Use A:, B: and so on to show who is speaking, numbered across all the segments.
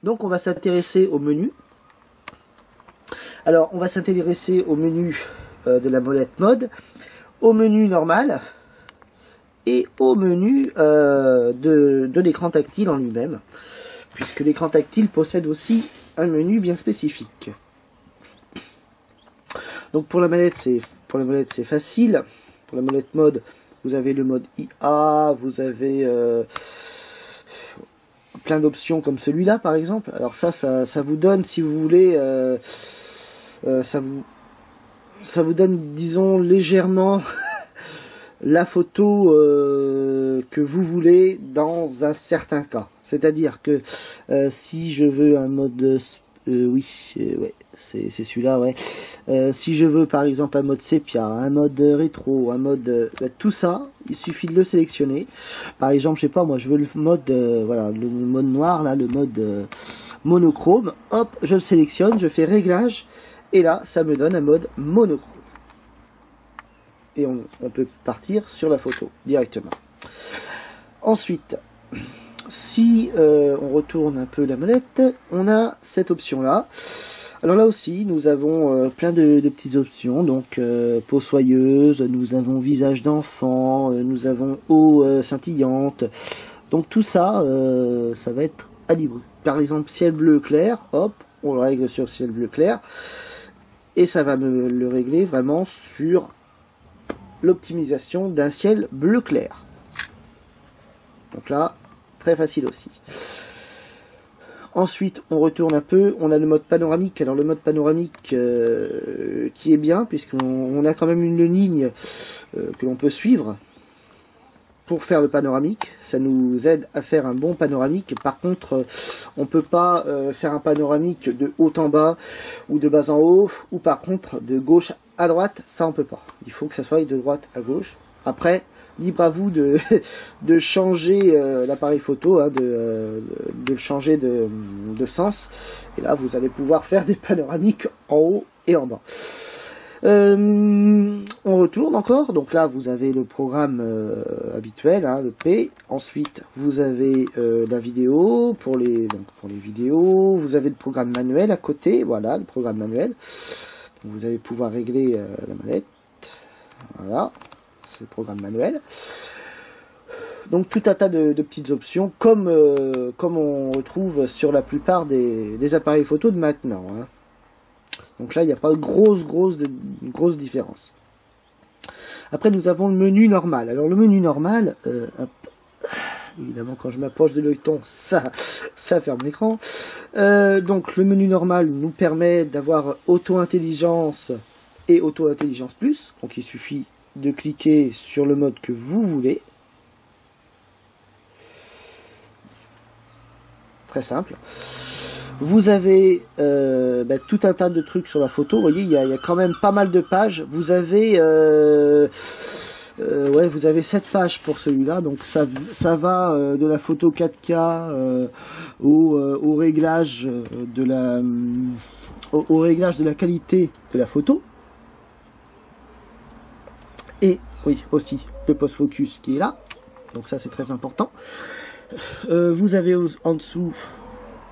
A: Donc on va s'intéresser au menu. Alors on va s'intéresser au menu de la molette mode, au menu normal et au menu de l'écran tactile en lui-même, puisque l'écran tactile possède aussi un menu bien spécifique. Donc pour la molette c'est facile. Pour la molette mode, vous avez le mode IA, vous avez plein d'options comme celui-là par exemple. Alors ça vous donne, si vous voulez, ça vous donne, disons, légèrement la photo que vous voulez dans un certain cas. C'est-à-dire que si je veux un mode... ouais, c'est celui-là, ouais. Si je veux par exemple un mode sépia, un mode rétro, un mode... tout ça, il suffit de le sélectionner. Par exemple, je sais pas, moi je veux le mode... voilà, le mode noir, là, le mode monochrome. Hop, je le sélectionne, je fais réglage. Et là, ça me donne un mode monochrome. Et on peut partir sur la photo directement. Ensuite, si on retourne un peu la molette, on a cette option-là. Alors là aussi, nous avons plein de petites options. Donc, peau soyeuse, nous avons visage d'enfant, nous avons eau scintillante. Donc tout ça, ça va être à libre. Par exemple, ciel bleu clair, hop, on le règle sur ciel bleu clair. Et ça va me le régler vraiment sur l'optimisation d'un ciel bleu clair. Donc là, très facile aussi. Ensuite, on retourne un peu, on a le mode panoramique. Alors le mode panoramique qui est bien, puisqu'on a quand même une ligne que l'on peut suivre pour faire le panoramique. Ça nous aide à faire un bon panoramique. Par contre, on peut pas faire un panoramique de haut en bas ou de bas en haut, ou par contre de gauche à droite, ça on peut pas. Il faut que ça soit de droite à gauche. Après, libre à vous de changer l'appareil photo, hein, de le changer de sens. Et là, vous allez pouvoir faire des panoramiques en haut et en bas. On retourne encore, donc là vous avez le programme habituel, hein, le P. Ensuite vous avez la vidéo pour les vidéos, vous avez le programme manuel à côté, voilà le programme manuel. Donc, vous allez pouvoir régler la manette, voilà, c'est le programme manuel. Donc tout un tas de petites options comme on retrouve sur la plupart des appareils photo de maintenant, hein. Donc là, il n'y a pas de grosse différence. Après, nous avons le menu normal. Alors, le menu normal, hop, évidemment, quand je m'approche de l'œilleton, ça ferme l'écran. Donc, le menu normal nous permet d'avoir auto-intelligence et auto-intelligence plus. Donc, il suffit de cliquer sur le mode que vous voulez. Très simple. Vous avez tout un tas de trucs sur la photo. Vous voyez, il y a quand même pas mal de pages. Vous avez vous avez 7 pages pour celui-là. Donc ça va de la photo 4K au réglage de la qualité de la photo. Et oui, aussi le post-focus qui est là. Donc ça c'est très important. Vous avez en dessous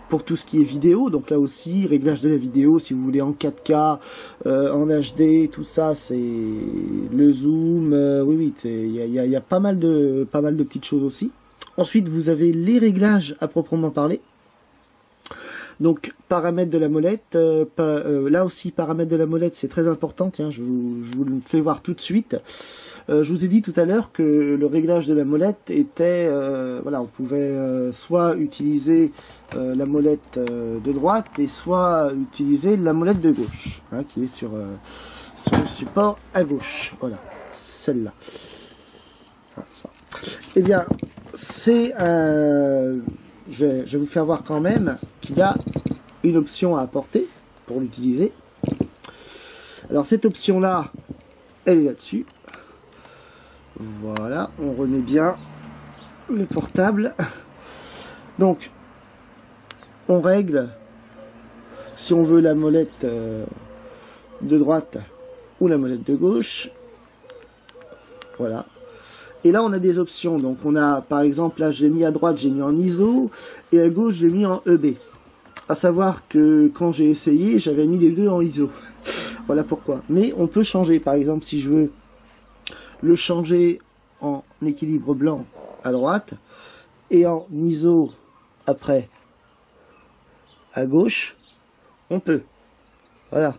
A: pour tout ce qui est vidéo, donc là aussi, réglage de la vidéo, si vous voulez en 4K, en HD, tout ça, c'est le zoom, oui, il y a pas mal de petites choses aussi. Ensuite, vous avez les réglages à proprement parler. Donc, paramètres de la molette, là aussi, paramètres de la molette, c'est très important, tiens, je vous le fais voir tout de suite. Je vous ai dit tout à l'heure que le réglage de la molette était, voilà, on pouvait soit utiliser la molette de droite et soit utiliser la molette de gauche, hein, qui est sur le support à gauche, voilà, celle-là. Eh bien, c'est je vais vous faire voir quand même qu'il y a une option à apporter pour l'utiliser. Alors cette option là, elle est là-dessus. Voilà, on remet bien le portable. Donc on règle si on veut la molette de droite ou la molette de gauche. Voilà. Et là, on a des options. Donc, on a, par exemple, là, j'ai mis à droite, j'ai mis en ISO, et à gauche, j'ai mis en EB. À savoir que quand j'ai essayé, j'avais mis les deux en ISO. Voilà pourquoi. Mais on peut changer. Par exemple, si je veux le changer en équilibre blanc à droite et en ISO après à gauche, on peut. Voilà.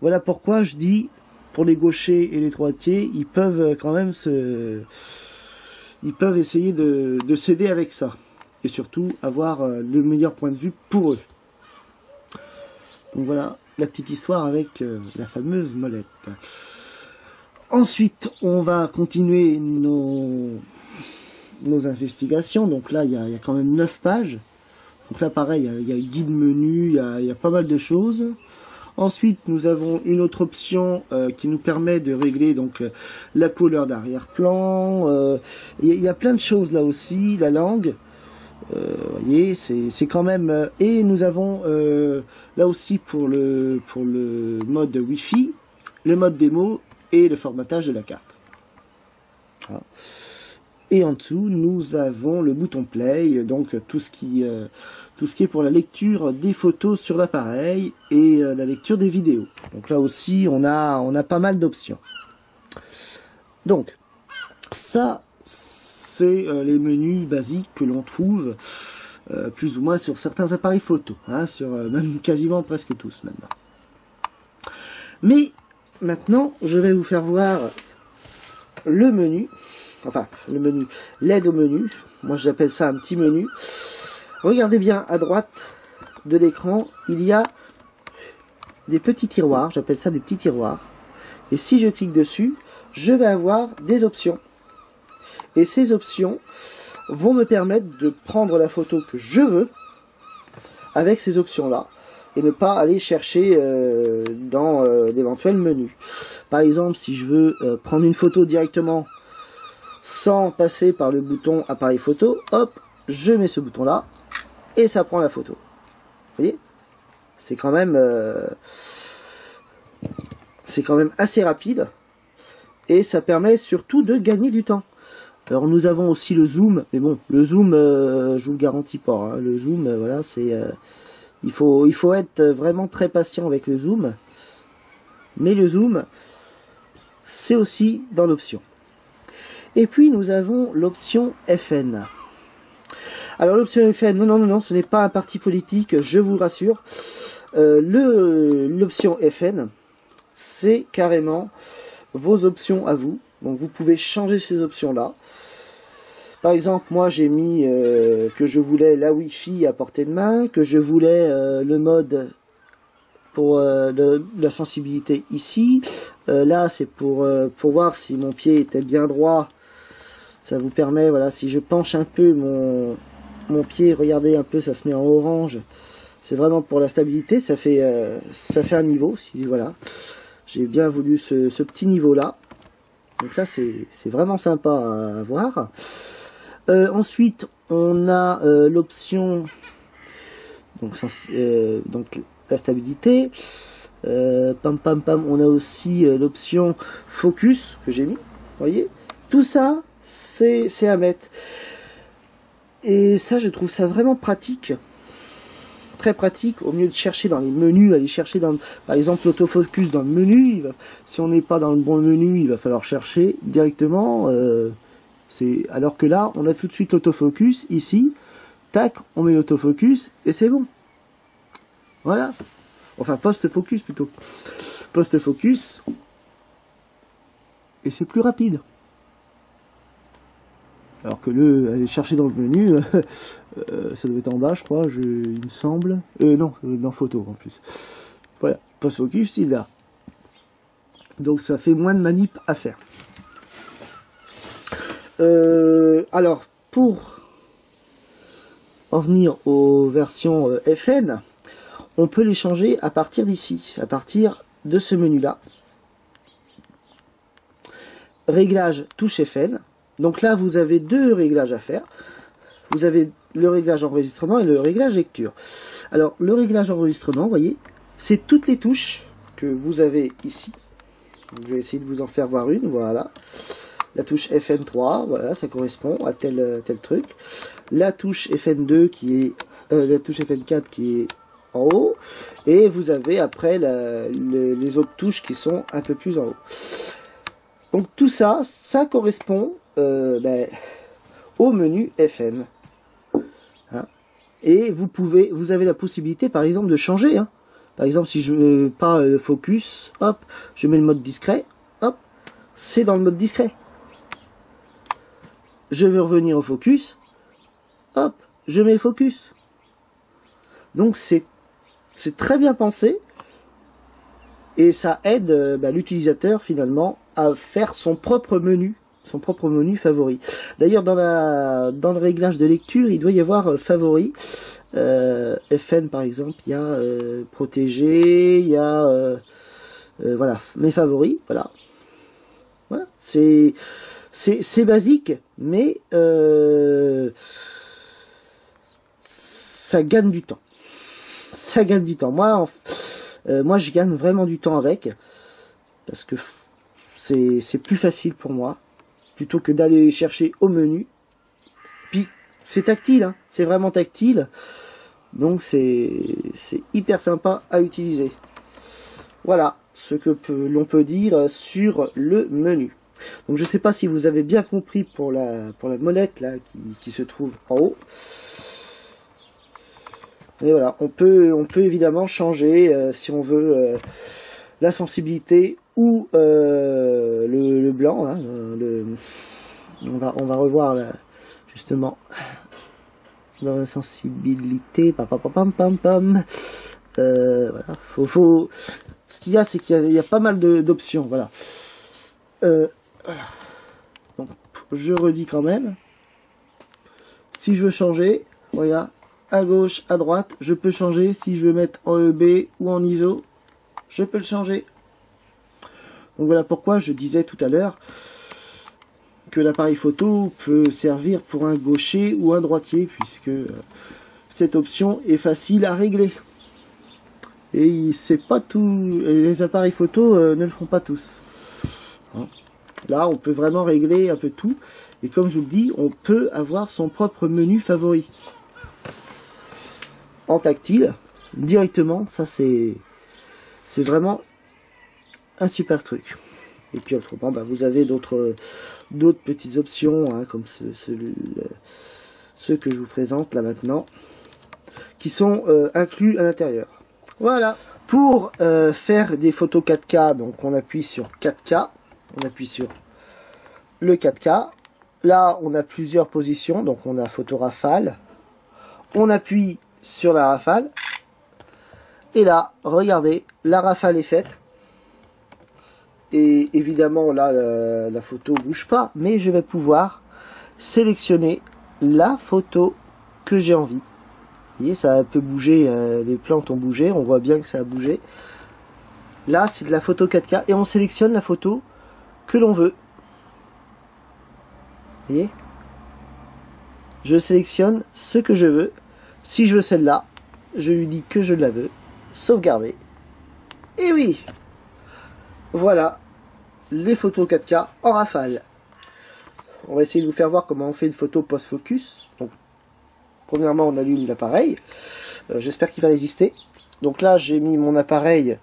A: Voilà pourquoi je dis, pour les gauchers et les droitiers, ils peuvent quand même ils peuvent essayer de s'aider avec ça. Et surtout avoir le meilleur point de vue pour eux. Donc voilà la petite histoire avec la fameuse molette. Ensuite, on va continuer nos investigations. Donc là, il y a quand même 9 pages. Donc là, pareil, il y a le guide menu, il y a pas mal de choses. Ensuite, nous avons une autre option qui nous permet de régler donc la couleur d'arrière-plan. Il y a plein de choses là aussi, la langue. Vous voyez, c'est quand même... et nous avons là aussi pour le mode Wi-Fi, le mode démo et le formatage de la carte. Voilà. Et en dessous, nous avons le bouton play, donc tout ce qui est pour la lecture des photos sur l'appareil et la lecture des vidéos. Donc là aussi, on a pas mal d'options. Donc, ça, c'est les menus basiques que l'on trouve plus ou moins sur certains appareils photo, hein, sur même quasiment presque tous maintenant. Mais maintenant, je vais vous faire voir le menu, enfin le menu, l'aide au menu. Moi j'appelle ça un petit menu. Regardez bien à droite de l'écran, il y a des petits tiroirs, j'appelle ça des petits tiroirs. Et si je clique dessus, je vais avoir des options. Et ces options vont me permettre de prendre la photo que je veux avec ces options-là et ne pas aller chercher dans d'éventuels menus. Par exemple, si je veux prendre une photo directement sans passer par le bouton appareil photo, hop, je mets ce bouton-là et ça prend la photo. Vous voyez? C'est quand même assez rapide et ça permet surtout de gagner du temps. Alors nous avons aussi le zoom, mais bon, le zoom, je vous le garantis pas. Hein. Le zoom, voilà, c'est il faut être vraiment très patient avec le zoom. Mais le zoom, c'est aussi dans l'option. Et puis nous avons l'option FN. Alors l'option FN, non, ce n'est pas un parti politique, je vous rassure. L'option FN, c'est carrément vos options à vous. Donc vous pouvez changer ces options-là. Par exemple, moi j'ai mis que je voulais la Wi-Fi à portée de main, que je voulais le mode pour la sensibilité ici. Là c'est pour voir si mon pied était bien droit. Ça vous permet, voilà, si je penche un peu mon pied, regardez un peu, ça se met en orange. C'est vraiment pour la stabilité, ça fait un niveau. Si voilà, j'ai bien voulu ce petit niveau-là. Donc là c'est vraiment sympa à voir. Ensuite, on a l'option donc la stabilité. On a aussi l'option focus que j'ai mis. Vous voyez, tout ça, c'est à mettre. Et ça, je trouve ça vraiment pratique. Très pratique, au mieux de chercher dans les menus, aller chercher par exemple l'autofocus dans le menu. Si on n'est pas dans le bon menu, il va falloir chercher directement. Alors que là, on a tout de suite l'autofocus ici. Tac, on met l'autofocus et c'est bon. Voilà. Enfin, post-focus plutôt. Post-focus. Et c'est plus rapide. Alors que aller chercher dans le menu, ça doit être en bas, je crois, il me semble. Non, dans photo en plus. Voilà, post-focus, il est là. Donc ça fait moins de manip à faire. Alors, pour en venir aux versions FN, on peut les changer à partir d'ici, à partir de ce menu-là. Réglage touche FN. Donc là, vous avez deux réglages à faire. Vous avez le réglage enregistrement et le réglage lecture. Alors, le réglage enregistrement, vous voyez, c'est toutes les touches que vous avez ici. Donc, je vais essayer de vous en faire voir une, voilà. La touche FN3, voilà, ça correspond à tel truc. La touche FN2 qui est la touche FM4 qui est en haut, et vous avez après les autres touches qui sont un peu plus en haut. Donc tout ça, ça correspond au menu FM. Hein. Et vous avez la possibilité par exemple de changer. Hein. Par exemple, si je veux pas le focus, hop, je mets le mode discret, hop, c'est dans le mode discret. Je veux revenir au focus, hop, je mets le focus. Donc c'est très bien pensé et ça aide l'utilisateur finalement à faire son propre menu favori. D'ailleurs dans le réglage de lecture, il doit y avoir favori. FN par exemple, il y a protégé, il y a voilà, mes favoris, voilà. C'est basique, mais ça gagne du temps. Ça gagne du temps. Moi je gagne vraiment du temps avec, parce que c'est plus facile pour moi, plutôt que d'aller chercher au menu. Puis c'est tactile, hein, c'est vraiment tactile, donc c'est hyper sympa à utiliser. Voilà ce que l'on peut dire sur le menu. Donc je sais pas si vous avez bien compris pour la molette là qui se trouve en haut. Et voilà, on peut évidemment changer si on veut la sensibilité ou le blanc. Hein, on va revoir là, justement dans la sensibilité. Voilà, ce qu'il y a, c'est qu'il y a pas mal d'options. Voilà. Donc, je redis quand même. Si je veux changer, regarde, à gauche, à droite, je peux changer. Si je veux mettre en EB ou en ISO, je peux le changer. Donc voilà pourquoi je disais tout à l'heure que l'appareil photo peut servir pour un gaucher ou un droitier, puisque cette option est facile à régler. Et c'est pas tout, les appareils photo ne le font pas tous. Hein. Là, on peut vraiment régler un peu tout. Et comme je vous le dis, on peut avoir son propre menu favori. En tactile, directement, ça c'est vraiment un super truc. Et puis autrement, vous avez d'autres petites options, hein, comme ceux que je vous présente là maintenant, qui sont inclus à l'intérieur. Voilà. Pour faire des photos 4K, donc on appuie sur 4K, on appuie sur le 4K. Là, on a plusieurs positions, donc on a photo rafale. On appuie sur la rafale. Et là, regardez, la rafale est faite. Et évidemment, là, la photo bouge pas, mais je vais pouvoir sélectionner la photo que j'ai envie. Vous voyez, ça a un peu bougé, les plantes ont bougé, on voit bien que ça a bougé. Là, c'est de la photo 4K et on sélectionne la photo que l'on veut. Vous voyez, je sélectionne ce que je veux. Si je veux celle-là, je lui dis que je la veux. Sauvegarder. Et oui, voilà les photos 4K en rafale. On va essayer de vous faire voir comment on fait une photo post-focus. Donc, premièrement, on allume l'appareil. J'espère qu'il va résister. Donc là, j'ai mis mon appareil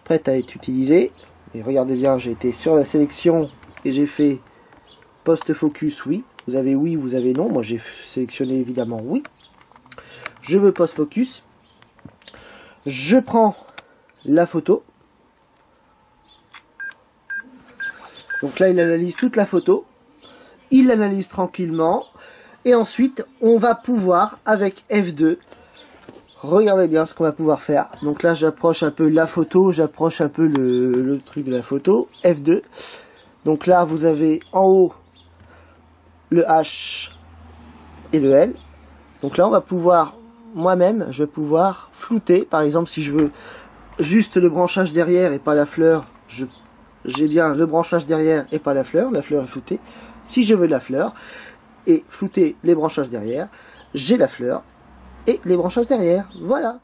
A: prêt à être utilisé. Et regardez bien, j'ai été sur la sélection et j'ai fait post-focus, oui. Vous avez oui, vous avez non. Moi, j'ai sélectionné évidemment oui. Je veux post-focus. Je prends la photo. Donc là, il analyse toute la photo. Il l'analyse tranquillement. Et ensuite, on va pouvoir, avec F2, regardez bien ce qu'on va pouvoir faire. Donc là, j'approche un peu la photo, j'approche un peu le truc de la photo. F2. Donc là, vous avez en haut le H et le L. Donc là, on va pouvoir, moi-même, je vais pouvoir flouter. Par exemple, si je veux juste le branchage derrière et pas la fleur, j'ai bien le branchage derrière et pas la fleur est floutée. Si je veux la fleur et flouter les branchages derrière, j'ai la fleur et les branchages derrière. Voilà.